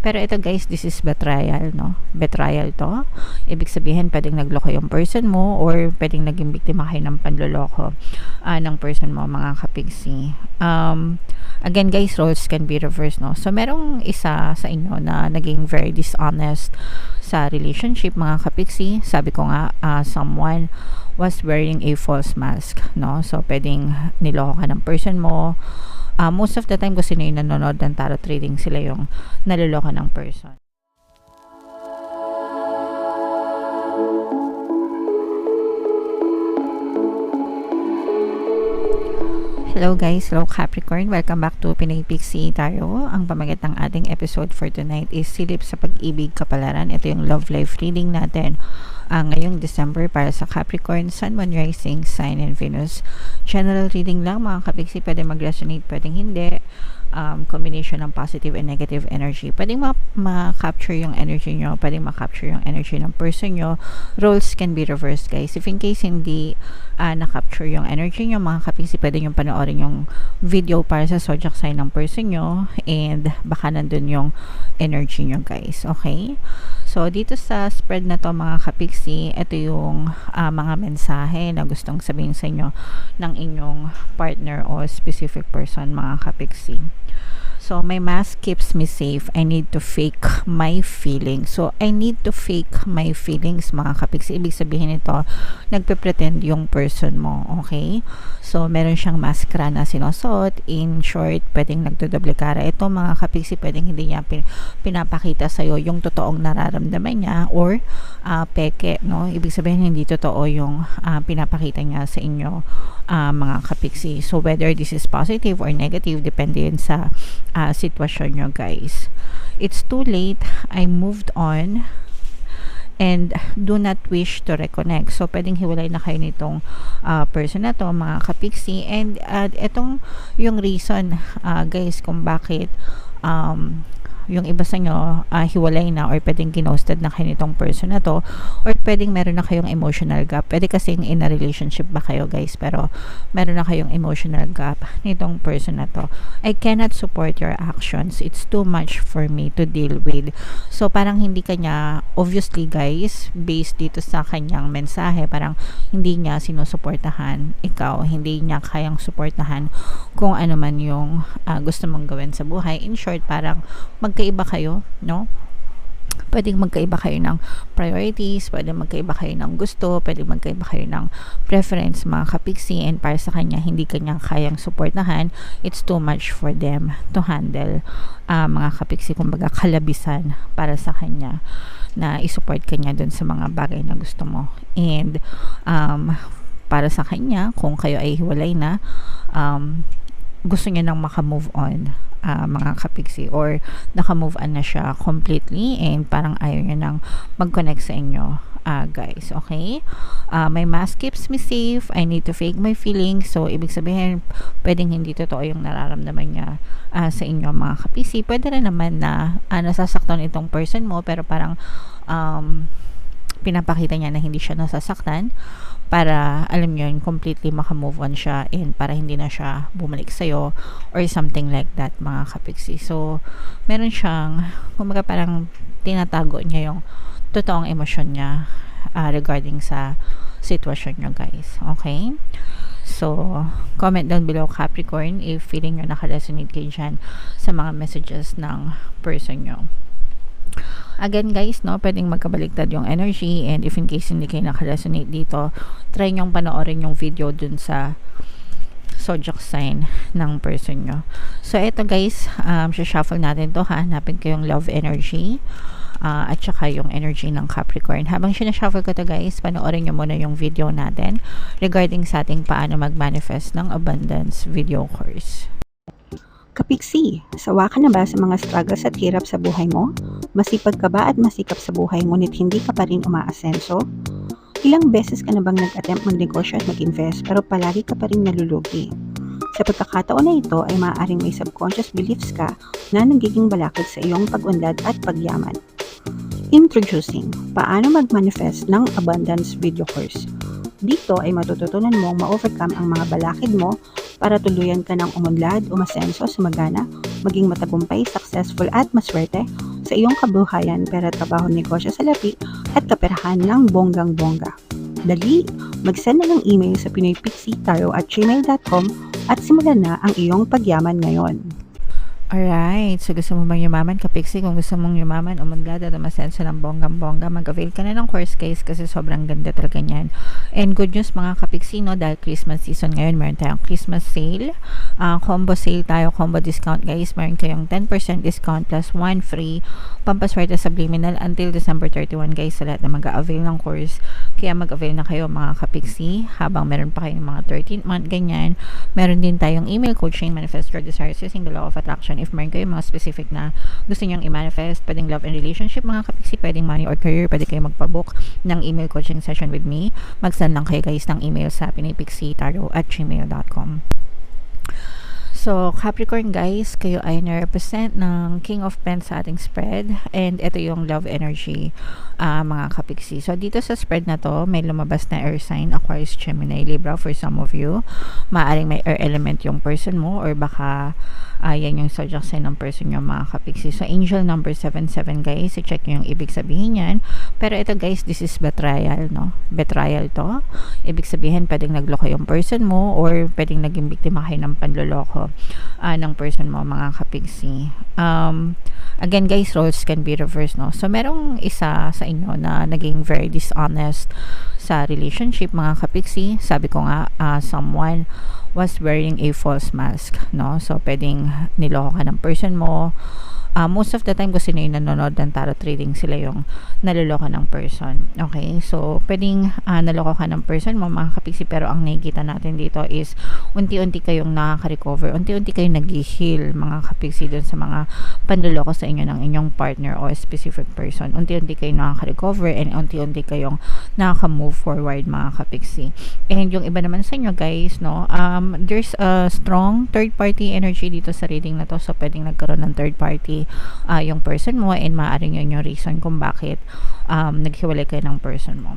Pero ito guys, this is betrayal, no? Betrayal to. Ibig sabihin, pwedeng nagloko yung person mo or pwedeng naging biktima kayo ng panloloko ng person mo, mga kapigsi. Again guys, roles can be reversed, no? So, merong isa sa inyo na naging very dishonest sa relationship, mga kapigsi. Sabi ko nga, someone was wearing a false mask, no? So, pwedeng niloko ka ng person mo. Most of the time, kasi na yung nanonood ng tarot reading, sila yung naloloko ng person. Hello guys, hello Capricorn, welcome back to Pinay Pixie Tarot. Ang pamagat ng ating episode for tonight is Silip sa Pag-ibig Kapalaran. Ito yung love life reading natin ngayong December para sa Capricorn, Sun, Moon, Rising, Sign, and Venus. General reading lang mga kapiksi, pwede mag-resonate, pwedeng hindi. Combination ng positive and negative energy. Pwedeng ma-capture yung energy nyo, pwedeng ma-capture yung energy ng person nyo. Roles can be reversed guys. If in case hindi na-capture yung energy nyo, mga kapiksi, pwede nyo panoorin yung video para sa zodiac sign ng person nyo and baka nandun yung energy nyo guys. Okay? So, dito sa spread na to mga kapiksi, ito yung mga mensahe na gustong sabihin sa inyo ng inyong partner o specific person, mga kapiksi. So, my mask keeps me safe. I need to fake my feelings. So, I need to fake my feelings, mga kapiksi. Ibig sabihin ito, nagpe-pretend yung person mo, okay? So, meron siyang maskara na sinusuot. In short, pwedeng nagdodoble cara. Ito, mga kapiksi, pwedeng hindi niya pinapakita sa'yo yung totoong nararamdaman niya or peke, no? Ibig sabihin, hindi totoo yung pinapakita niya sa inyo, mga kapiksi. So, whether this is positive or negative, depende yun sa sitwasyon nyo guys. It's too late. I moved on and do not wish to reconnect. So, pwedeng hiwalay na kayo nitong person na to, mga kapiksi. And etong yung reason guys kung bakit yung iba sa nyo hiwalay na or pwedeng ginosted na kayo nitong person na to or pwedeng meron na kayong emotional gap. Pwede kasing in a relationship ba kayo guys pero meron na kayong emotional gap nitong person na to. I cannot support your actions. It's too much for me to deal with. So parang hindi kanya, obviously guys, based dito sa kanyang mensahe, parang hindi niya sinusuportahan ikaw, hindi niya kayang suportahan kung ano man yung gusto mong gawin sa buhay. In short, parang magkaiba kayo, no? Pwedeng magkaiba kayo ng priorities, pwedeng magkaiba kayo ng gusto, pwedeng magkaiba kayo ng preference, mga kapiksi, and para sa kanya, hindi kanya kayang suportahan. It's too much for them to handle, mga kapiksi, kumbaga kalabisan para sa kanya na isupport kanya dun sa mga bagay na gusto mo. And para sa kanya, kung kayo ay hiwalay na, gusto niya nang maka-move on, mga kapiksi, or naka-move on na siya completely and parang ayaw niya nang mag-connect sa inyo, guys. Okay? My mask keeps me safe. I need to fake my feelings. So, ibig sabihin, pwedeng hindi totoo yung nararamdaman niya sa inyo, mga kapiksi. Pwede rin naman na nasasaktan itong person mo pero parang pinapakita niya na hindi siya nasasaktan para, alam niyo yun, completely maka-move on siya and para hindi na siya bumalik sa'yo or something like that, mga kapiksi. So, meron siyang, kumbaga parang tinatago niya yung totoong emosyon niya regarding sa sitwasyon niyo, guys. Okay? So, comment down below, Capricorn, if feeling nyo naka-resonate kayo dyan sa mga messages ng person nyo. Again guys, no, pwedeng magkabaliktad yung energy and if in case hindi kayo naka-resonate dito, try nyong panoorin yung video dun sa zodiac sign ng person nyo. So, eto guys, shuffle natin to, hanapin ko yung love energy at saka yung energy ng Capricorn. Habang sinashuffle ko to guys, panoorin nyo muna yung video natin regarding sa ating paano mag-manifest ng abundance video course. Kapiksi, sawa ka na ba sa mga struggles at hirap sa buhay mo? Masipag ka ba at masikap sa buhay ngunit hindi ka pa rin umaasenso? Ilang beses ka na bang nag-attempt magnegosyo at mag-invest pero palagi ka pa rin nalulugi? Sa pagkakataon na ito ay maaaring may subconscious beliefs ka na nagiging balakid sa iyong pag-unlad at pagyaman. Introducing, paano mag-manifest ng abundance video course. Dito ay matututunan mong ma-overcome ang mga balakid mo para tuluyan ka ng umunlad, umasenso, sumagana, maging matagumpay, successful at maswerte sa iyong kabuhayan, pera, trabaho, negosyo, salapi at kaperahan ng bonggang-bongga. Dali, mag-send na ng email sa pinoypixietarot@gmail.com at simulan na ang iyong pagyaman ngayon. Alright, so gusto mo bang yumaman, kapiksi? Kung gusto mong yumaman o maglada at masenso ng bonggang-bongga, mag-avail ka na ng course guys kasi sobrang ganda talaga niyan. And good news mga kapiksi, no, dahil Christmas season ngayon, meron tayong Christmas sale, combo sale tayo, combo discount guys. Meron kayong 10% discount plus 1 free pampaswerte subliminal until December 31 guys sa lahat na mag-avail ng course. Kaya mag-avail na kayo mga kapiksi habang meron pa kayong mga 13th month ganyan. Meron din tayong email coaching, manifest your desires using the law of attraction. If meron kayo mga specific na gusto nyong i-manifest, pwedeng love and relationship mga kapiksi, pwedeng money or career, pwede kayo magpabook ng email coaching session with me. Mag-send lang kayo guys ng email sa pinoypixietarot@gmail.com. So, Capricorn guys, kayo ay na-represent ng King of Pents sa ating spread. And ito yung love energy, mga kapiksi. So, dito sa spread na to, may lumabas na air sign, Aquarius, Gemini, Libra for some of you. Maaring may air element yung person mo or baka yan yung zodiac sign ng person nyo mga kapiksi. So, angel number 77 guys, i-check nyo yung ibig sabihin yan. Pero ito guys, this is betrayal, no? Betrayal to. Ibig sabihin, pwedeng nagloko yung person mo or pwedeng naging biktima kayo ng panloloko ng person mo mga kapiksi. Again guys, roles can be reversed, no? So, merong isa sa inyo na naging very dishonest sa relationship mga kapiksi. Sabi ko nga, someone was wearing a false mask, no? So, pwedeng niloko ka ng person mo. Most of the time kasi na yung nanonood ng tarot reading, sila yung naloloko ng person. Okay? So, pwedeng naloko ka ng person mo mga kapiksi, pero ang nakikita natin dito is unti-unti kayong nakaka-recover, unti-unti kayong nag-heal mga kapiksi dun sa mga panloloko sa inyo ng inyong partner o specific person. Unti-unti kayong nakaka-recover and unti-unti kayong nakaka-move forward mga kapiksi. And yung iba naman sa inyo guys, no, there's a strong third-party energy dito sa reading na to. So, pwedeng nagkaroon ng third-party yung person mo and maaaring yun yung reason kung bakit naghiwalay kayo ng person mo.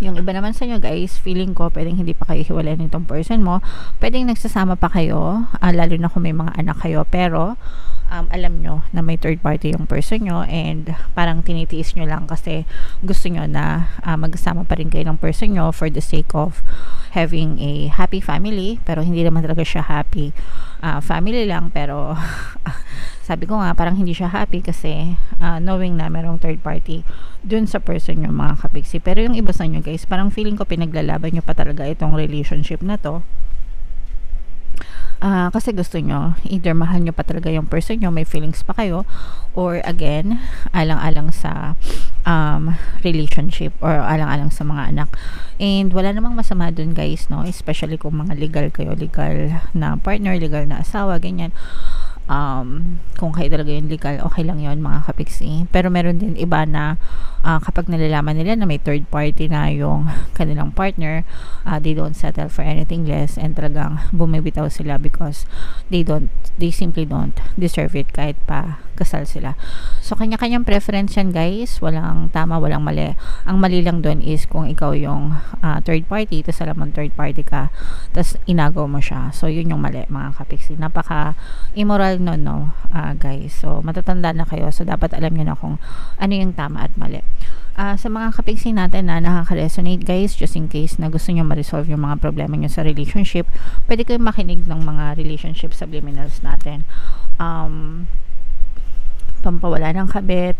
Yung iba naman sa inyo guys, feeling ko pwedeng hindi pa kayo hiwalay nitong person mo, pwedeng nagsasama pa kayo, lalo na kung may mga anak kayo, pero alam nyo na may third party yung person nyo and parang tinitiis nyo lang kasi gusto nyo na magsama pa rin kayo ng person nyo for the sake of having a happy family, pero hindi naman talaga siya happy family lang, pero sabi ko nga parang hindi siya happy kasi knowing na merong third party dun sa person nyo mga kapiksi. Pero yung iba sa nyo guys, parang feeling ko pinaglalaban nyo pa talaga itong relationship na to. Kasi gusto nyo, either mahal nyo pa talaga yung person nyo, may feelings pa kayo, or again, alang-alang sa relationship or alang-alang sa mga anak. And wala namang masama dun guys, no? Especially kung mga legal kayo, legal na partner, legal na asawa, ganyan. Kung kayo talaga yung legal, okay lang yun mga kapiksi. Pero meron din iba na kapag nalalaman nila na may third party na yung kanilang partner, they don't settle for anything less and talagang bumibitaw sila because they simply don't deserve it kahit pa kasal sila. So, kanya-kanyang preference yan guys, walang tama, walang mali. Ang mali lang doon is kung ikaw yung third party, tapos alam mo third party ka, tapos inagaw mo siya. So, yun yung mali mga kapiksi. Napaka immoral no, guys. So, matatanda na kayo. So, dapat alam nyo na kung ano yung tama at mali. Sa mga kapiksi natin na nakaka-resonate guys, just in case na gusto nyo ma-resolve yung mga problema nyo sa relationship, pwede kayong makinig ng mga relationship subliminals natin. Pampawala ng kabit,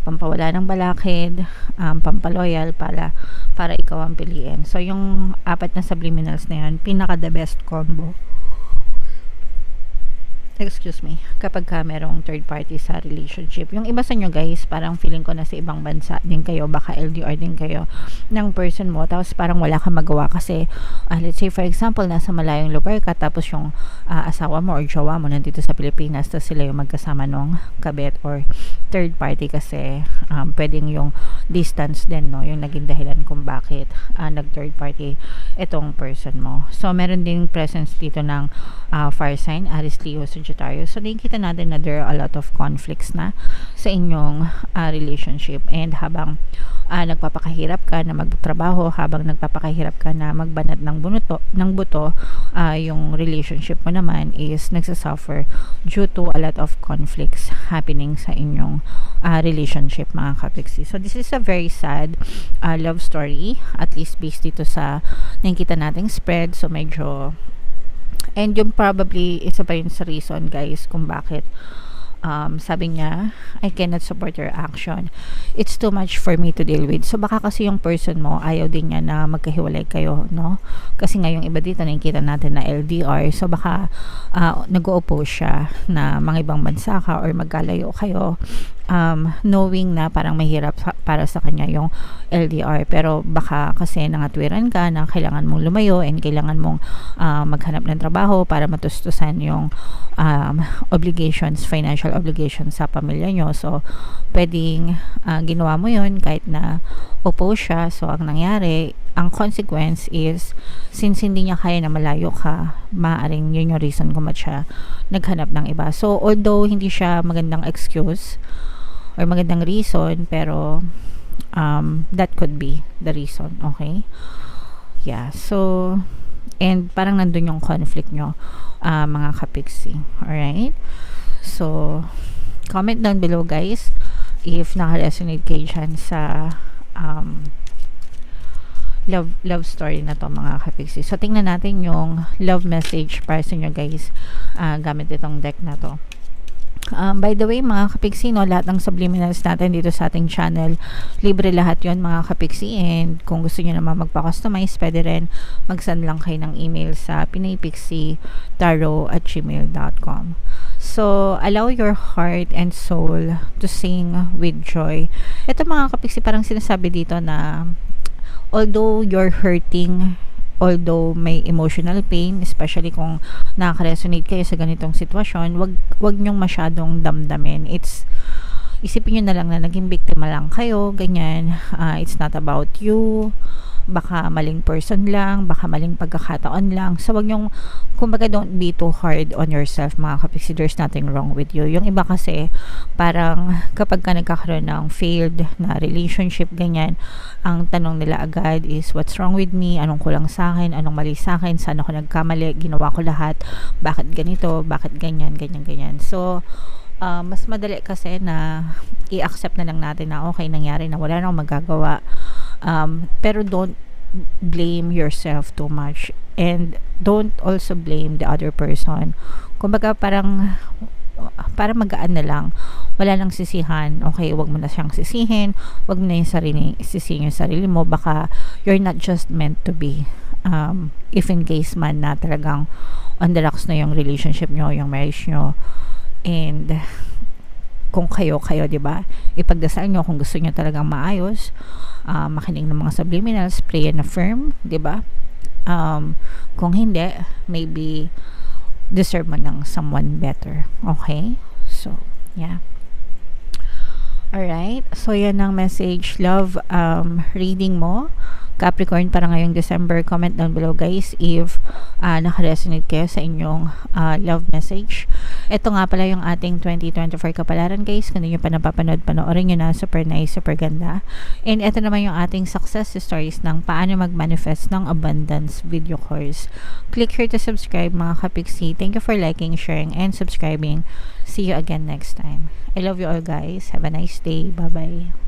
pampawala ng balakid, pampaloyal para ikaw ang piliin. So, yung 4 na subliminals na yun, pinaka the best combo. Excuse me, kapag ka merong third party sa relationship. Yung iba sa nyo guys, parang feeling ko na sa ibang bansa din kayo, baka LDR din kayo ng person mo, tapos parang wala kang magawa kasi let's say for example, nasa malayong lugar ka, tapos yung asawa mo or jowa mo nandito sa Pilipinas, tapos sila yung magkasama nung kabet or third party kasi pwedeng yung distance din, no, yung naging dahilan kung bakit nag third party itong person mo. So meron din presence dito ng fire sign, Aries, Leo, Sagittarius. So nakikita natin na there are a lot of conflicts na sa inyong relationship, and habang nagpapakahirap ka na magtrabaho, habang nagpapakahirap ka na magbanat ng buto, yung relationship mo naman is nagsasuffer due to a lot of conflicts happening sa inyong relationship, mga kapiksi. So this is a very sad love story, at least based dito sa nakikita nating spread. So medyo, and yung probably isa pa yun sa reason, guys, kung bakit sabi niya, I cannot support your action. It's too much for me to deal with. So baka kasi yung person mo, ayaw din niya na magkahiwalay kayo, no? Kasi nga yung iba dito, nakikita natin na LDR. So baka nag-o-oppose siya na mga ibang bansa ka or magkalayo kayo, knowing na parang mahirap para sa kanya yung LDR. Pero baka kasi nangatwiran ka na kailangan mong lumayo and kailangan mong maghanap ng trabaho para matustusan yung obligations, financial obligations sa pamilya nyo. So pwedeng ginawa mo yun kahit na oppose siya. So ang nangyari, ang consequence is, since hindi niya kaya na malayo ka, maaaring yun yung reason kung ba't siya naghanap ng iba. So although hindi siya magandang excuse or magandang reason, pero that could be the reason. Okay, yeah. So and parang nandun yung conflict nyo, mga kapiksi. Alright, so comment down below, guys, if naka-resonate kayo dyan sa love story na to, mga kapiksi. So tingnan natin yung love message para sa inyo, guys, gamit itong deck na to. By the way, mga kapiksi, no, lahat ng subliminals natin dito sa ating channel, libre lahat yon, mga kapiksi. And kung gusto nyo naman magpa-customize, pwede rin mag-send lang kayo ng email sa pinaypixietarot@gmail.com. So allow your heart and soul to sing with joy. Ito, mga kapiksi, parang sinasabi dito na although you're hurting, although may emotional pain, especially kung nakaka-resonate kayo sa ganitong sitwasyon, wag nyong masyadong damdamin. Isipin nyo na lang na naging biktima lang kayo, ganyan. It's not about you. Baka maling person lang, baka maling pagkakataon lang. So wag nyong, kumbaga, don't be too hard on yourself, mga kapiksi. There's nothing wrong with you. Yung iba kasi, parang kapag ka nagkakaroon ng failed na relationship, ganyan, ang tanong nila agad is, what's wrong with me? Anong kulang sa akin? Anong mali sa akin? Saan ako nagkamali? Ginawa ko lahat. Bakit ganito? Bakit ganyan? Ganyan. So mas madali kasi na i-accept na lang natin na okay, nangyari na, wala na akong magagawa. Pero don't blame yourself too much, and don't also blame the other person. Kumbaga, parang magaan na lang, wala nang sisihan. Okay, wag mo na siyang sisihin, wag mo na sisihin yung sarili mo. Baka you're not just meant to be. If in case man na talagang on the rocks na yung relationship nyo, yung marriage nyo, and kung kayo, di ba, ipagdasal nyo kung gusto nyo talagang maayos, makinig ng mga subliminals, pray and affirm, di ba? Kung hindi, maybe deserve mo ng someone better. Okay, so yeah. Alright, so yan ang message, love reading mo, Capricorn, para ngayong December. Comment down below, guys, if naka-resonate kayo sa inyong love message. Ito nga pala yung ating 2024 kapalaran, guys. Kung hindi nyo pa napapanood, panoorin nyo na. Super nice, super ganda. And ito naman yung ating success stories ng paano mag-manifest ng abundance video course. Click here to subscribe, mga kapiksi. Thank you for liking, sharing, and subscribing. See you again next time. I love you all, guys. Have a nice day. Bye-bye.